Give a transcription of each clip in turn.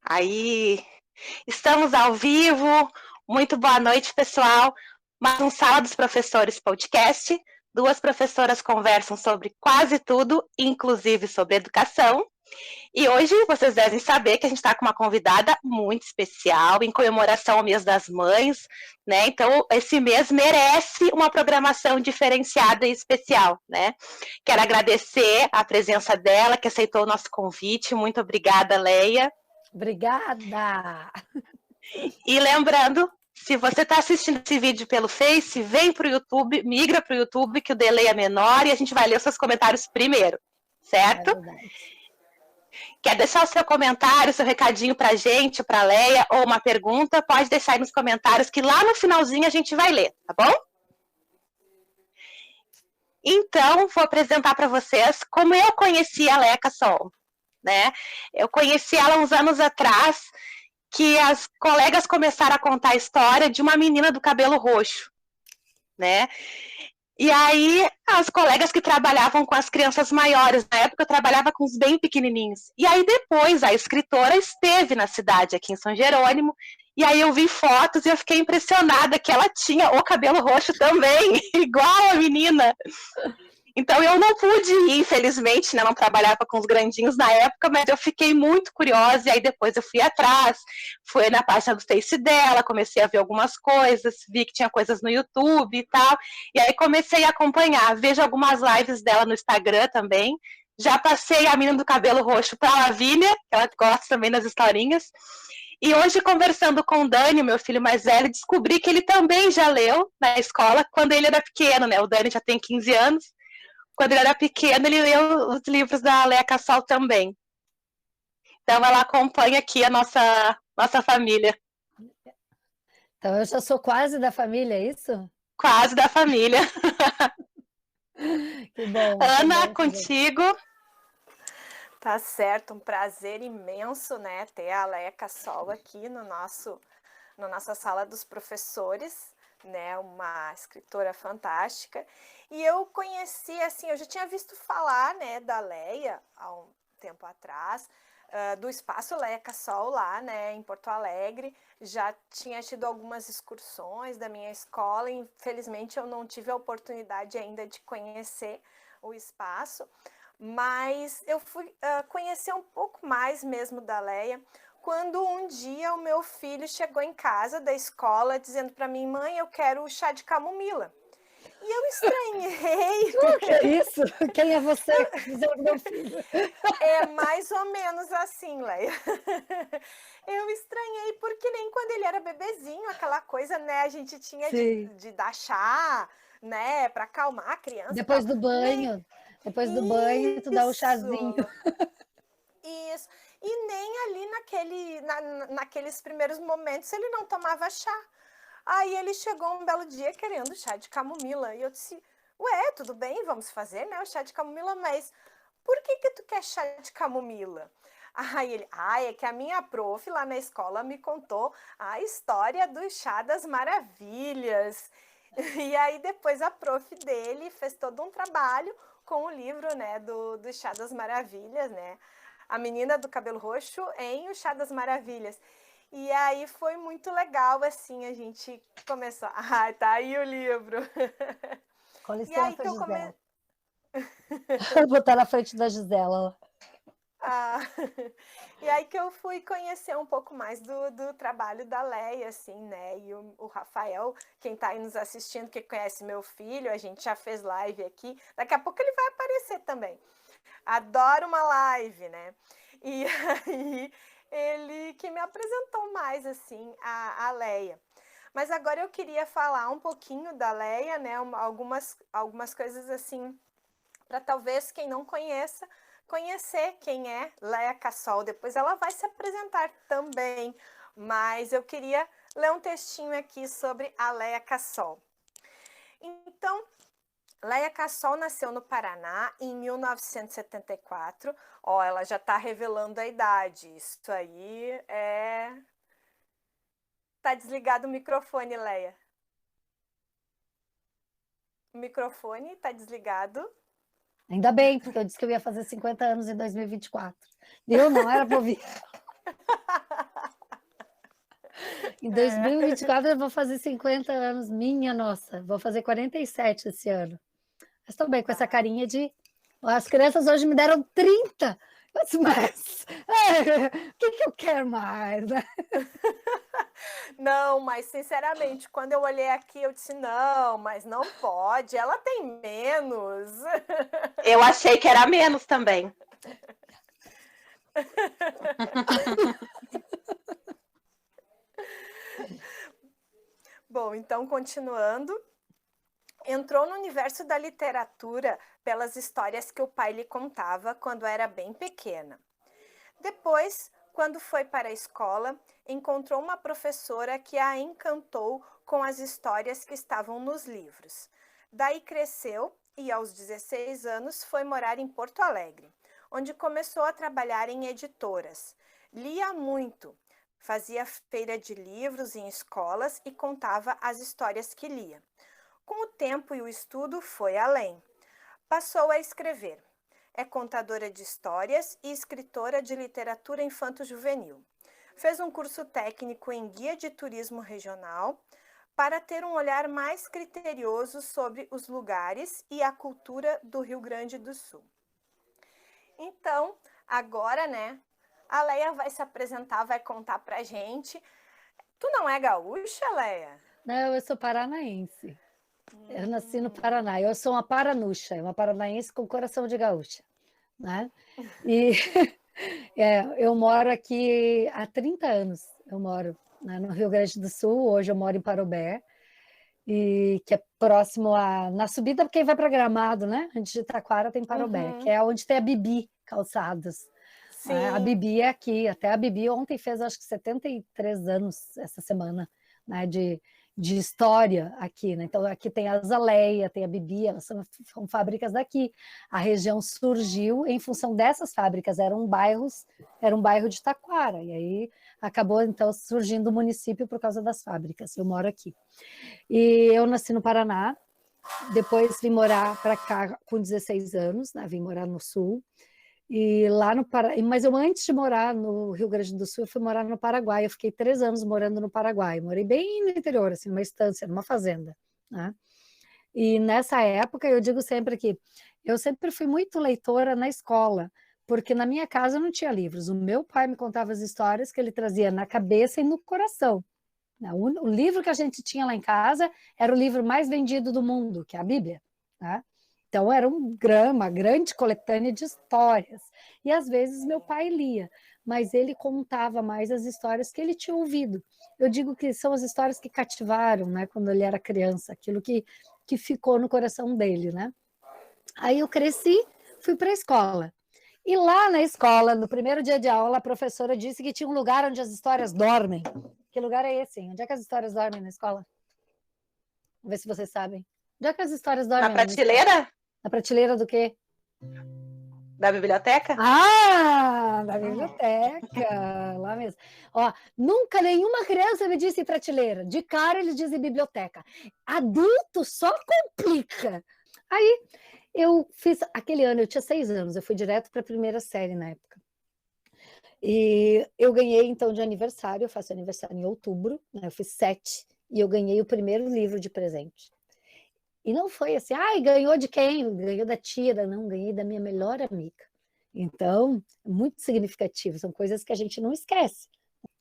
Aí, estamos ao vivo. Muito boa noite, pessoal. Mais um Sala dos Professores podcast. Duas professoras conversam sobre quase tudo, inclusive sobre educação. E hoje vocês devem saber que a gente está com uma convidada muito especial, em comemoração ao Mês das Mães, né? Então, esse mês merece uma programação diferenciada e especial, né? Quero agradecer a presença dela, que aceitou o nosso convite. Muito obrigada, Leia. Obrigada! E lembrando, se você está assistindo esse vídeo pelo Face, vem para o YouTube, migra para o YouTube, que o delay é menor e a gente vai ler os seus comentários primeiro, certo? É verdade. Quer deixar o seu comentário, seu recadinho para a gente, para a Leia, ou uma pergunta, pode deixar aí nos comentários, que lá no finalzinho a gente vai ler, tá bom? Então, vou apresentar para vocês como eu conheci a Leia Cassol, né? Eu conheci ela uns anos atrás, que as colegas começaram a contar a história de uma menina do cabelo roxo, né? E aí, as colegas que trabalhavam com as crianças maiores, na época eu trabalhava com os bem pequenininhos. E aí depois a escritora esteve na cidade, aqui em São Jerônimo, e aí eu vi fotos e eu fiquei impressionada que ela tinha o cabelo roxo também, igual a menina. Então eu não pude ir, infelizmente, né? Não trabalhava com os grandinhos na época, mas eu fiquei muito curiosa, e aí depois eu fui atrás, fui na página do Face dela, comecei a ver algumas coisas, vi que tinha coisas no YouTube e tal, e aí comecei a acompanhar, vejo algumas lives dela no Instagram também, já passei a menina do cabelo roxo para a Lavínia, que ela gosta também das historinhas, e hoje, conversando com o Dani, meu filho mais velho, descobri que ele também já leu na escola, quando ele era pequeno, né? O Dani já tem 15 anos, quando ele era pequeno, ele leu os livros da Leia Cassol também. Então, ela acompanha aqui a nossa família. Então, eu já sou quase da família, é isso? Quase da família. Que bom. Ana, Que bom. contigo. Tá certo, um prazer imenso, né, ter a Leia Cassol aqui na nossa sala dos professores, né, uma escritora fantástica. E eu conheci, assim, eu já tinha visto falar, né, da Leia há um tempo atrás, do Espaço Leia Cassol lá, né, em Porto Alegre. Já tinha tido algumas excursões da minha escola, infelizmente eu não tive a oportunidade ainda de conhecer o espaço, mas eu fui conhecer um pouco mais mesmo da Leia quando um dia o meu filho chegou em casa da escola dizendo para mim: mãe, eu quero o chá de camomila. E eu estranhei. O que é isso? Quem é você? Meu filho. É mais ou menos assim, Leia. Eu estranhei porque nem quando ele era bebezinho, aquela coisa, né, a gente tinha de dar chá, né, para acalmar a criança. Depois do banho. Depois do banho, tu dá o chazinho. Isso. E nem ali naqueles primeiros momentos ele não tomava chá. Aí ele chegou um belo dia querendo chá de camomila. E eu disse: ué, tudo bem, vamos fazer, né, o chá de camomila, mas por que tu quer chá de camomila? Aí ele: é que a minha prof lá na escola me contou a história do chá das maravilhas. E aí depois a prof dele fez todo um trabalho com o livro, né, do Chá das Maravilhas, né? A menina do cabelo roxo em O Chá das Maravilhas. E aí foi muito legal, assim, a gente começou. Tá aí o livro. Com licença, e aí que Gisela. Vou botar na frente da Gisela. E aí que eu fui conhecer um pouco mais do trabalho da Leia, assim, né? E o Rafael, quem tá aí nos assistindo, que conhece meu filho, a gente já fez live aqui. Daqui a pouco ele vai aparecer também. Adoro uma live, né? E aí ele que me apresentou mais, assim, a Leia. Mas agora eu queria falar um pouquinho da Leia, né? Algumas coisas assim, para talvez quem não conheça, conhecer quem é Leia Cassol. Depois ela vai se apresentar também, mas eu queria ler um textinho aqui sobre a Leia Cassol. Então, Leia Cassol nasceu no Paraná em 1974. Ela já está revelando a idade. Isso aí é... Tá desligado o microfone, Leia. O microfone tá desligado. Ainda bem, porque eu disse que eu ia fazer 50 anos em 2024. Viu? Não era para ouvir. Em 2024 eu vou fazer 50 anos, minha nossa, vou fazer 47 esse ano. Mas estou bem com essa carinha de... As crianças hoje me deram 30. Eu disse, mas o que eu quero mais? Né? Não, mas sinceramente, quando eu olhei aqui, eu disse, não, mas não pode, ela tem menos. Eu achei que era menos também. Bom, então, continuando, entrou no universo da literatura pelas histórias que o pai lhe contava quando era bem pequena. Depois, quando foi para a escola, encontrou uma professora que a encantou com as histórias que estavam nos livros. Daí cresceu e, aos 16 anos, foi morar em Porto Alegre, onde começou a trabalhar em editoras. Lia muito, fazia feira de livros em escolas e contava as histórias que lia. Com o tempo e o estudo, foi além. Passou a escrever. É contadora de histórias e escritora de literatura infanto-juvenil. Fez um curso técnico em guia de turismo regional para ter um olhar mais criterioso sobre os lugares e a cultura do Rio Grande do Sul. Então, agora, né, a Leia vai se apresentar, vai contar pra gente. Tu não é gaúcha, Leia? Não, eu sou paranaense. Eu nasci no Paraná. Eu sou uma paranuxa, uma paranaense com coração de gaúcha. Né? E eu moro aqui há 30 anos. Eu moro, né, no Rio Grande do Sul. Hoje eu moro em Parobé, e que é próximo na subida, quem vai para Gramado, né? Antes de Taquara tem Parobé, que é onde tem a Bibi Calçados. Né? A Bibi é aqui. Até a Bibi ontem fez, acho que 73 anos essa semana, né, de história aqui, né? Então aqui tem a Azaleia, tem a Bibi, elas são fábricas daqui. A região surgiu em função dessas fábricas, era um bairro de Taquara, e aí acabou então surgindo o município por causa das fábricas. Eu moro aqui. E eu nasci no Paraná, depois vim morar para cá com 16 anos, né? Vim morar no Sul. E lá no Mas eu, antes de morar no Rio Grande do Sul, eu fui morar no Paraguai. Eu fiquei 3 anos morando no Paraguai. Morei bem no interior, assim, numa estância, numa fazenda. Né? E nessa época, eu digo sempre que eu sempre fui muito leitora na escola, porque na minha casa não tinha livros. O meu pai me contava as histórias que ele trazia na cabeça e no coração. O livro que a gente tinha lá em casa era o livro mais vendido do mundo, que é a Bíblia. Né? Então, era uma grande coletânea de histórias. E, às vezes, meu pai lia, mas ele contava mais as histórias que ele tinha ouvido. Eu digo que são as histórias que cativaram, né, quando ele era criança, aquilo que ficou no coração dele. Né? Aí eu cresci, fui para a escola. E lá na escola, no primeiro dia de aula, a professora disse que tinha um lugar onde as histórias dormem. Que lugar é esse? Onde é que as histórias dormem na escola? Vamos ver se vocês sabem. Onde é que as histórias dormem? Na prateleira? Na prateleira do quê? Da biblioteca? Ah, da biblioteca, lá mesmo. Ó, nunca nenhuma criança me disse prateleira. De cara eles dizem biblioteca. Adulto só complica. Aí eu fiz, aquele ano eu tinha 6 anos, eu fui direto para a primeira série na época. E eu ganhei então de aniversário, eu faço aniversário em outubro, né? Eu fiz 7 e eu ganhei o primeiro livro de presente. E não foi assim, ganhou de quem? Ganhou da tia, não, ganhei da minha melhor amiga. Então, é muito significativo, são coisas que a gente não esquece.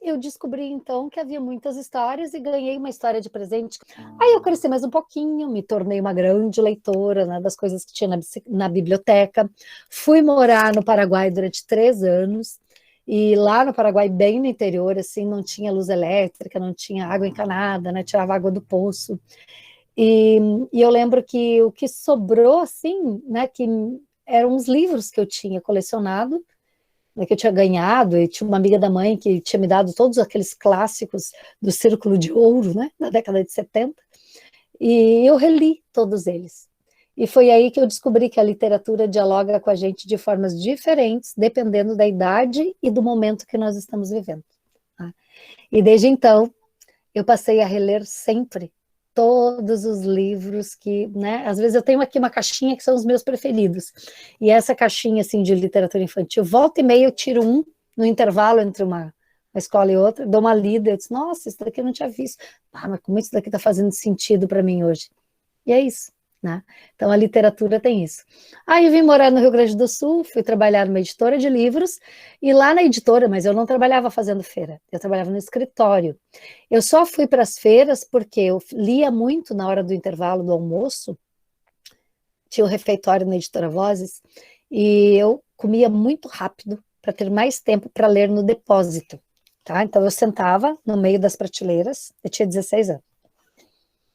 Eu descobri, então, que havia muitas histórias e ganhei uma história de presente. Aí eu cresci mais um pouquinho, me tornei uma grande leitora, né, das coisas que tinha na biblioteca. Fui morar no Paraguai durante 3 anos, e lá no Paraguai, bem no interior, assim, não tinha luz elétrica, não tinha água encanada, né, tirava água do poço. E eu lembro que o que sobrou, assim, né, que eram os livros que eu tinha colecionado, né, que eu tinha ganhado, e tinha uma amiga da mãe que tinha me dado todos aqueles clássicos do Círculo de Ouro, né, da década de 70, e eu reli todos eles. E foi aí que eu descobri que a literatura dialoga com a gente de formas diferentes, dependendo da idade e do momento que nós estamos vivendo. Tá? E desde então, eu passei a reler sempre todos os livros que, né, às vezes eu tenho aqui uma caixinha que são os meus preferidos, e essa caixinha, assim, de literatura infantil, volta e meia eu tiro um, no intervalo entre uma uma escola e outra, dou uma lida, eu disse, nossa, isso daqui eu não tinha visto. Ah, mas como isso daqui está fazendo sentido para mim hoje? E é isso, né? Então a literatura tem isso. Aí eu vim morar no Rio Grande do Sul, fui trabalhar numa editora de livros, e lá na editora, mas eu não trabalhava fazendo feira, eu trabalhava no escritório. Eu só fui para as feiras porque eu lia muito na hora do intervalo do almoço, tinha o refeitório na Editora Vozes, e eu comia muito rápido para ter mais tempo para ler no depósito, tá? Então eu sentava no meio das prateleiras, eu tinha 16 anos,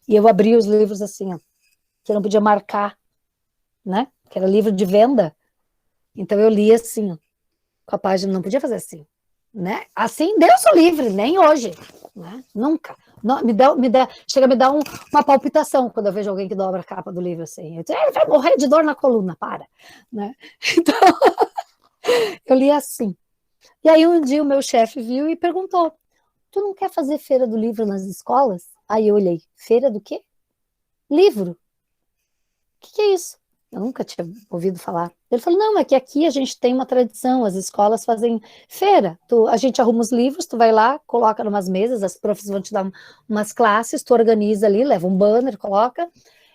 e eu abria os livros assim, ó, que eu não podia marcar, né? Que era livro de venda, então eu lia assim, ó, com a página, não podia fazer assim, né? Assim, Deus o livre, nem hoje, né? Nunca. Não, chega a me dar uma palpitação quando eu vejo alguém que dobra a capa do livro assim. Eu digo, ele vai morrer de dor na coluna, para, né? Então, eu li assim. E aí um dia o meu chefe viu e perguntou, tu não quer fazer feira do livro nas escolas? Aí eu olhei, feira do quê? Livro. O que é isso? Eu nunca tinha ouvido falar. Ele falou, não, é que aqui a gente tem uma tradição, as escolas fazem feira. A gente arruma os livros, tu vai lá, coloca numas mesas, as profs vão te dar umas classes, tu organiza ali, leva um banner, coloca,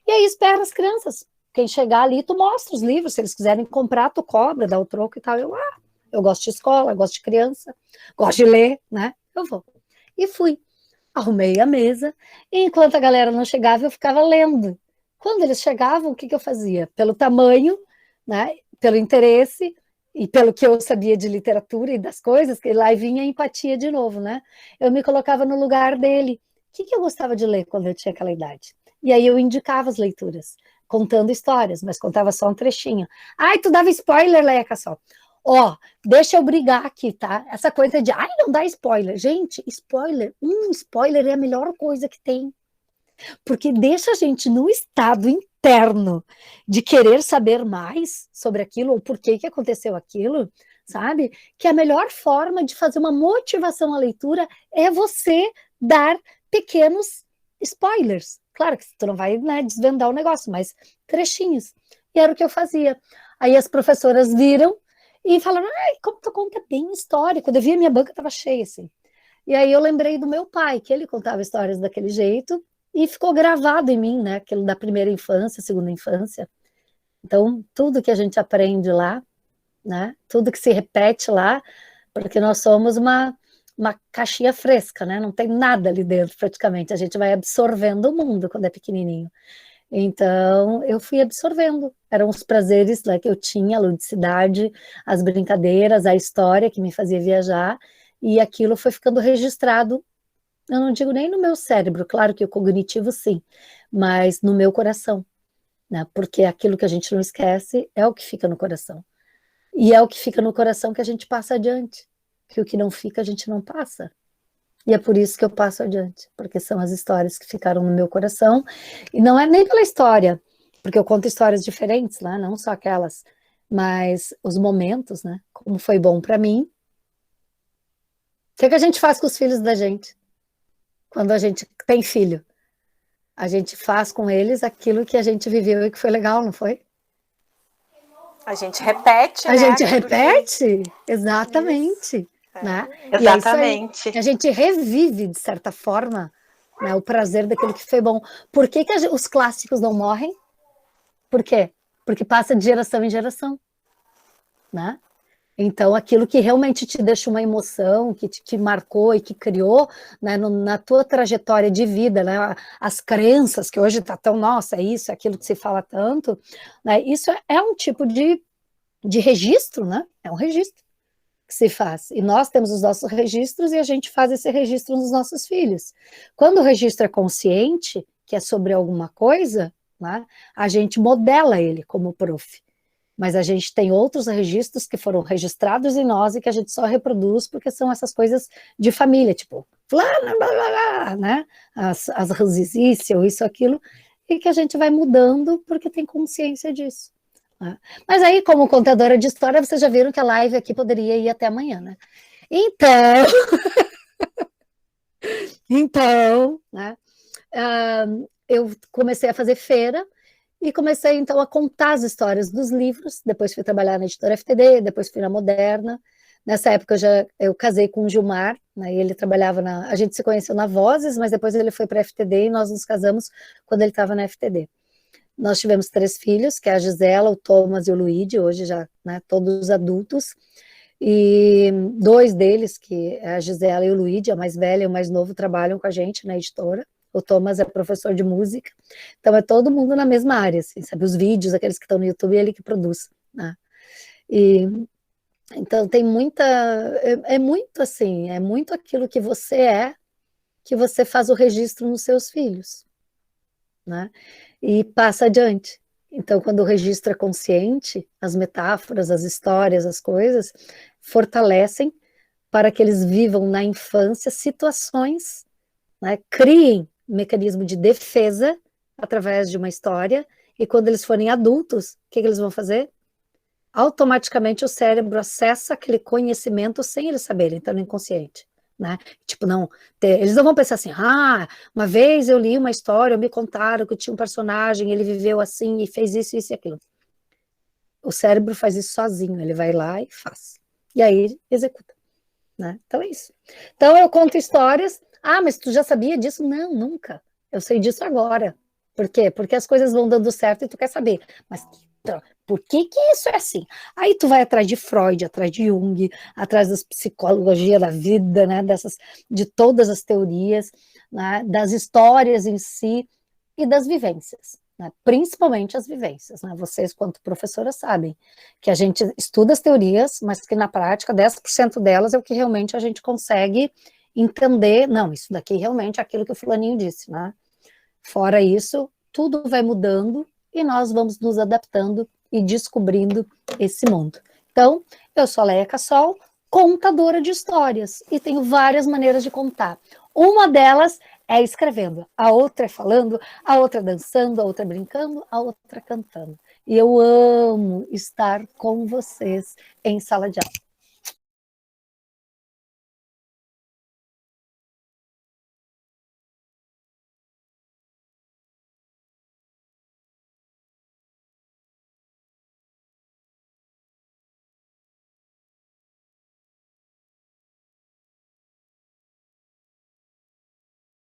e aí espera as crianças. Quem chegar ali, tu mostra os livros, se eles quiserem comprar, tu cobra, dá o troco e tal. Eu gosto de escola, gosto de criança, gosto de ler, né? Eu vou. E fui. Arrumei a mesa, e enquanto a galera não chegava, eu ficava lendo. Quando eles chegavam, o que eu fazia? Pelo tamanho, né, pelo interesse e pelo que eu sabia de literatura e das coisas, que lá vinha a empatia de novo, né? Eu me colocava no lugar dele. O que eu gostava de ler quando eu tinha aquela idade? E aí eu indicava as leituras, contando histórias, mas contava só um trechinho. Ai, tu dava spoiler, Leca, só. Ó, deixa eu brigar aqui, tá? Essa coisa de, ai, não dá spoiler. Gente, spoiler é a melhor coisa que tem. Porque deixa a gente no estado interno de querer saber mais sobre aquilo, ou por que aconteceu aquilo, sabe? Que a melhor forma de fazer uma motivação à leitura é você dar pequenos spoilers. Claro que tu não vai, né, desvendar o negócio, mas trechinhos. E era o que eu fazia. Aí as professoras viram e falaram, ai, como tu conta bem história. Quando eu vi, a minha banca estava cheia, assim. E aí eu lembrei do meu pai, que ele contava histórias daquele jeito, e ficou gravado em mim, né? Aquilo da primeira infância, segunda infância. Então, tudo que a gente aprende lá, né? Tudo que se repete lá, porque nós somos uma caixinha fresca, né? Não tem nada ali dentro, praticamente. A gente vai absorvendo o mundo quando é pequenininho. Então, eu fui absorvendo. Eram os prazeres, né, que eu tinha, a ludicidade, as brincadeiras, a história que me fazia viajar, e aquilo foi ficando registrado. Eu não digo nem no meu cérebro, claro que o cognitivo sim, mas no meu coração, né? Porque aquilo que a gente não esquece é o que fica no coração. E é o que fica no coração que a gente passa adiante, que o que não fica a gente não passa. E é por isso que eu passo adiante, porque são as histórias que ficaram no meu coração, e não é nem pela história, porque eu conto histórias diferentes, né? Não só aquelas, mas os momentos, né? Como foi bom para mim. O que a gente faz com os filhos da gente? Quando a gente tem filho, a gente faz com eles aquilo que a gente viveu e que foi legal, não foi? A gente repete, A né? gente repete, exatamente, né? E é isso aí. Exatamente. A gente revive, de certa forma, né, o prazer daquilo que foi bom. Por que os clássicos não morrem? Por quê? Porque passa de geração em geração, né? Então, aquilo que realmente te deixa uma emoção, que te marcou e que criou, né, na tua trajetória de vida, né, as crenças que hoje está tão, nossa, é isso, é aquilo que se fala tanto, né, isso é um tipo de registro, né? É um registro que se faz. E nós temos os nossos registros e a gente faz esse registro nos nossos filhos. Quando o registro é consciente, que é sobre alguma coisa, né, a gente modela ele como prof. Mas a gente tem outros registros que foram registrados em nós e que a gente só reproduz porque são essas coisas de família, tipo, blá, blá, blá, blá, né? As ranzizices ou isso, aquilo, e que a gente vai mudando porque tem consciência disso. Né? Mas aí, como contadora de história, vocês já viram que a live aqui poderia ir até amanhã, né? Então, né? Eu comecei a fazer feira, e comecei, então, a contar as histórias dos livros, depois fui trabalhar na editora FTD, depois fui na Moderna, Nessa época eu casei com o Gilmar, né, e ele trabalhava a gente se conheceu na Vozes, mas depois ele foi para a FTD e nós nos casamos quando ele estava na FTD. Nós tivemos 3 filhos, que é a Gisela, o Thomas e o Luigi, hoje já, né, todos adultos, e 2 deles, que é a Gisela e o Luigi, a mais velha e o mais novo, trabalham com a gente na editora. O Thomas é professor de música, então é todo mundo na mesma área, assim, sabe? Os vídeos, aqueles que estão no YouTube, é ele que produz, né? E então tem muita, é muito assim, é muito aquilo que você faz o registro nos seus filhos, né? E passa adiante. Então, quando o registro é consciente, as metáforas, as histórias, as coisas, fortalecem para que eles vivam na infância situações, né? Criem mecanismo de defesa através de uma história, e quando eles forem adultos, o que eles vão fazer? Automaticamente o cérebro acessa aquele conhecimento sem eles saberem, então no inconsciente, né? Tipo, não, eles não vão pensar assim, uma vez eu li uma história, me contaram que tinha um personagem, ele viveu assim e fez isso, isso e aquilo. O cérebro faz isso sozinho, ele vai lá e faz. E aí executa, né? Então é isso. Então eu conto histórias, mas tu já sabia disso? Não, nunca. Eu sei disso agora. Por quê? Porque as coisas vão dando certo e tu quer saber. Mas por que isso é assim? Aí tu vai atrás de Freud, atrás de Jung, atrás das psicologia da vida, né? De todas as teorias, né? Das histórias em si e das vivências, né? Principalmente as vivências, né? Vocês, quanto professoras, sabem que a gente estuda as teorias, mas que na prática 10% delas é o que realmente a gente consegue entender. Não, isso daqui realmente é aquilo que o fulaninho disse, né? Fora isso, tudo vai mudando e nós vamos nos adaptando e descobrindo esse mundo. Então, eu sou a Leia Cassol, contadora de histórias, e tenho várias maneiras de contar. Uma delas é escrevendo, a outra é falando, a outra dançando, a outra brincando, a outra cantando. E eu amo estar com vocês em sala de aula.